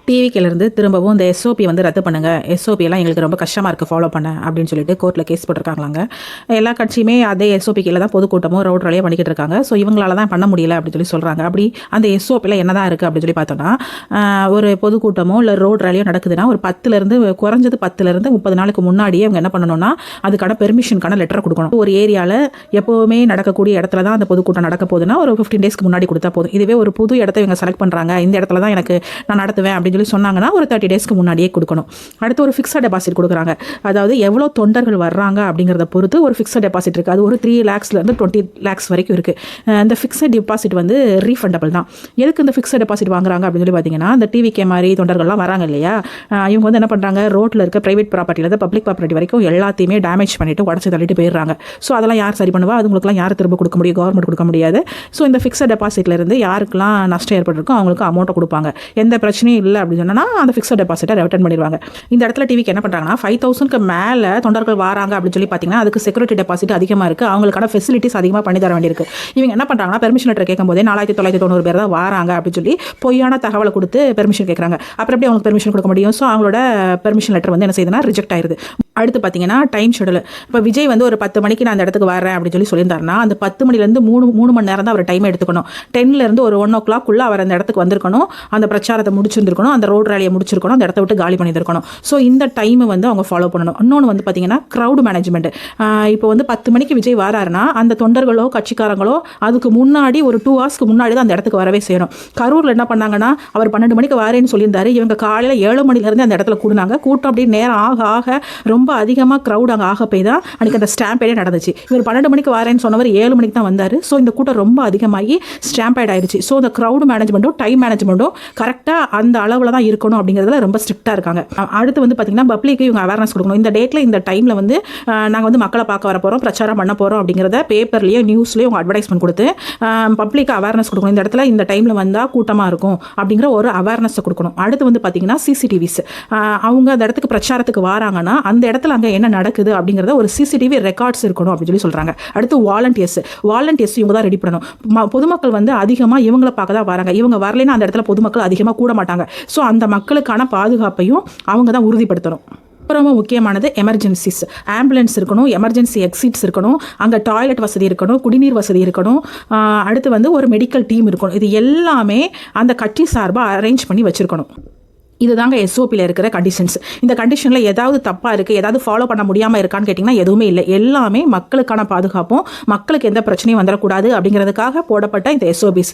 டிவிக்கிலேருந்து திரும்பவும் இந்த எஸ்ஓபி வந்து ரத்து பண்ணுங்கள், எஸ்ஓபியெல்லாம் எங்களுக்கு ரொம்ப கஷ்டமாக இருக்குது ஃபாலோ பண்ண அப்படின்னு சொல்லிட்டு கோர்ட்டில் கேஸ் போட்டிருக்காங்களாங்க. எல்லா கட்சியுமே அதே எஸ்ஓபி கீழே தான் பொதுக்கூட்டமும் ரோட் ரேலியும் பண்ணிக்கிட்டு இருக்காங்க. ஸோ இவங்களால தான் பண்ண முடியல அப்படின்னு சொல்லி சொல்கிறாங்க. அப்படி அந்த எஸ்ஓபியில் என்ன தான் இருக்குது அப்படின்னு சொல்லி பார்த்தோன்னா, ஒரு பொதுக்கூட்டமோ இல்லை ரோட் ரேலியோ நடக்குதுன்னா ஒரு 10லேருந்து குறைஞ்சது 10லேருந்து 30 நாளுக்கு முன்னாடியே அவங்க என்ன பண்ணணும்னா அதுக்கான பெர்மிஷனுக்கான லெட்டர் கொடுக்கணும். ஒரு ஏரியாவில் எப்போவுமே நடக்கக்கூடிய இடத்துல தான் அந்த பொதுக்கூட்டம் நடக்க போகுதுன்னா ஒரு 15 டேஸ்க்கு முன்னாடி கொடுத்தா போதும். இதுவே ஒரு புது இடத்த இவங்க செலக்ட் பண்ணுறாங்க, இந்த இடத்துல தான் எனக்கு நான் நடத்துவேன் அப்படின்னு சொல்லி சொன்னாங்கன்னா ஒரு 30 டேஸ்க்கு முன்னாடியே கொடுக்கணும். அடுத்து ஒரு ஃபிக்ஸட் டெபாசிட் கொடுக்குறாங்க. அதாவது எவ்வளோ தொண்டர்கள் வர்றாங்க அப்படிங்கிறத பொறுத்து ஒரு ஃபிக்ஸட் டெபாசிட் இருக்குது. அது ஒரு 3 lakhsலேருந்து 20 lakhs வரைக்கும் இருக்குது. இந்த ஃபிக்ஸட் டெபாசிட் வந்து ரீஃபண்டபிள் தான். எதுக்கு இந்த ஃபிக்ஸட் டெபாசிட் வாங்குறாங்க அப்படின்னு சொல்லி பார்த்தீங்கன்னா, இந்த டிவிகே மாதிரி தொண்டர்கள்லாம் வராங்க இல்லையா, இவங்க வந்து என்ன பண்ணுறாங்க, ரோட்டில் இருக்க ப்ரைவேட் ப்ராப்பர்ட்டிலேருந்து பப்ளிக் ப்ராப்பர்ட்டி வரைக்கும் எல்லாத்தையுமே டேமேஜ் பண்ணிவிட்டு உடச்சி தள்ளிட்டு போயிடுறாங்க. ஸோ அதெல்லாம் யார் சரி பண்ணுவா? அதுங்களுக்குலாம் யார் திரும்ப கொடுக்க முடியும்? கவர்மெண்ட் கொடுக்க முடியாது. ஸோ இந்த ஃபிக்ஸட் டெபாசிட்லேருந்து யாருக்கெல்லாம் நஷ்டம் ஏற்பட்டிருக்கோ அவங்களுக்கு அமௌண்ட்டை கொடுப்பாங்க. எந்த பிரச்சனையும் இல்லை அப்படின்னு சொன்னால் அந்த ஃபிக்ஸட் டெபாசிட்டை ரிட்டர்ன் பண்ணிடுவாங்க. இந்த இடத்துல டிவிக்கு என்ன பண்ணுறாங்கன்னா, 5,000க்கு மேலே தொண்டர்கள் வராங்க அப்படின்னு சொல்லி பார்த்தீங்கன்னா அதுக்கு செக்யூரிட்டி டெபாசிட் அதிகமாக இருக்குது, அவங்களுக்கான ஃபெசிலிட்டிஸ் அதிகமாக பண்ணி தர வேண்டியிருக்கு. இவங்க என்ன பண்ணுறாங்கன்னா, பெர்மிஷன் லெட்டர் கேட்கும் போதே 4,990 பேர் தான் வராங்க அப்படின்னு சொல்லி பொய்யான தகவலை கொடுத்து பெர்மிஷன் கேட்குறாங்க. அப்புறம் எப்படி அவங்களுக்கு பெர்மிஷன் கொடுக்க முடியும்? ஸோ அவங்களோட பெர்மிஷன் லெட்டர் வந்து என்ன செய்யுதுன்னா ரிஜெக்ட் ஆயிருது. அடுத்து பார்த்தீங்கன்னா டைம் ஷெடியூல். இப்போ விஜய் வந்து ஒரு 10 மணிக்கு நான் அந்த இடத்துக்கு வரேன் அப்படின்னு சொல்லி சொல்லியிருந்தாருன்னா அந்த 10 மணிலேருந்து 3 மணி நேரம் தான் அவர் டைம் எடுத்துக்கணும். 10லேருந்து ஒரு 1 o'clock அவர் அந்த இடத்துக்கு வந்திருக்கணும், அந்த பிரச்சாரத்தை முடிச்சிருந்துருக்கணும், அந்த ரோட் ரேலியை முடிச்சிருக்கணும், அந்த இடத்த விட்டு காலி பண்ணியிருக்கணும். ஸோ இந்த டைமை வந்து அவங்க ஃபாலோ பண்ணணும். இன்னொன்று வந்து பார்த்தீங்கன்னா க்ரௌட் மேனேஜ்மெண்ட். இப்போ வந்து 10 மணிக்கு விஜய் வராருன்னா அந்த தொண்டர்களோ கட்சிக்காரங்களோ அதுக்கு முன்னாடி ஒரு 2 hours முன்னாடி தான் அந்த இடத்துக்கு வரவே செய்யணும். கரூரில் என்ன பண்ணாங்கன்னா, அவர் 12 மணிக்கு வரேன்னு சொல்லியிருந்தாரு, இவங்க காலையில் 7 மணிலேருந்து அந்த இடத்துல கூடுனாங்க. கூட்டம் அப்படி நேரம் ஆக ஆக ரொம்ப அதிகமாக க்ரௌட் அங்கே ஆக போய் தான் அன்றைக்கி அந்த ஸ்டாம்பேடே நடந்துச்சு. இவர் 12 மணிக்கு வரேன்னு சொன்னவர் 7 மணிக்கு தான் வந்தார். ஸோ இந்த கூட்டம் ரொம்ப அதிகமாகி ஸ்டாம்பேட் ஆயிடுச்சு. ஸோ இந்த க்ரௌட் மேனேஜ்மெண்ட்டும் டைம் மேனேஜ்மெண்ட்டும் கரெக்டாக அந்த அளவில் தான் இருக்கணும் அப்படிங்கிறதுல ரொம்ப ஸ்ட்ரிக்டாக இருக்காங்க. அடுத்து வந்து பார்த்திங்கன்னா பப்ளிக்கு இவங்க அவேர்னஸ் கொடுக்கணும். இந்த டேட்டில் இந்த டைமில் வந்து நாங்கள் வந்து மக்களை பார்க்க வர போகிறோம், பிரச்சாரம் பண்ண போகிறோம் அப்படிங்கிறத பேப்பர்லேயோ நியூஸ்லேயோ அவங்க அட்வர்டைஸ்மெண்ட் கொடுத்து பப்ளிக்கு அவேர்னஸ் கொடுக்கணும். இந்த இடத்துல இந்த டைமில் வந்தால் கூட்டமாக இருக்கும் அப்படிங்கிற ஒரு அவேர்னஸை கொடுக்கணும். அடுத்து வந்து பார்த்திங்கன்னா சிசிடிவிஸ். அவங்க அந்த இடத்துக்கு பிரச்சாரத்துக்கு வராங்கன்னா அந்த இடத்துல அங்கே என்ன நடக்குது அப்படிங்கிறத ஒரு சிசிடிவி ரெக்கார்ட்ஸ் இருக்கணும் அப்படின்னு சொல்லி சொல்கிறாங்க. அடுத்து வாலண்டியர்ஸ் இவங்க தான் ரெடி பண்ணணும். பொதுமக்கள் வந்து அதிகமாக இவங்கள பார்க்க தான் வராங்க. இவங்க வரலைன்னா அந்த இடத்துல பொதுமக்கள் அதிகமாக கூட மாட்டாங்க. ஸோ அந்த மக்களுக்கான பாதுகாப்பையும் அவங்க தான் உறுதிப்படுத்தணும். ரொம்ப முக்கியமானது எமர்ஜென்சிஸ். ஆம்புலன்ஸ் இருக்கணும், எமர்ஜென்சி எக்ஸிட்ஸ் இருக்கணும், அங்கே டாய்லெட் வசதி இருக்கணும், குடிநீர் வசதி இருக்கணும், அடுத்து வந்து ஒரு மெடிக்கல் டீம் இருக்கணும். இது எல்லாமே அந்த கட்சி சார்பாக அரேஞ்ச் பண்ணி வச்சுருக்கணும். இதுதாங்க எஸ்ஓபியில் இருக்கிற கண்டிஷன்ஸ். இந்த கண்டிஷனில் ஏதாவது தப்பாக இருக்குது, ஏதாவது ஃபாலோ பண்ண முடியாமல் இருக்கான்னு கேட்டிங்கன்னா எதுவுமே இல்லை. எல்லாமே மக்களுக்கான பாதுகாப்பும் மக்களுக்கு எந்த பிரச்சனையும் வந்துடக்கூடாது அப்படிங்கிறதுக்காக போடப்பட்ட இந்த எஸ்ஓபிஸ்.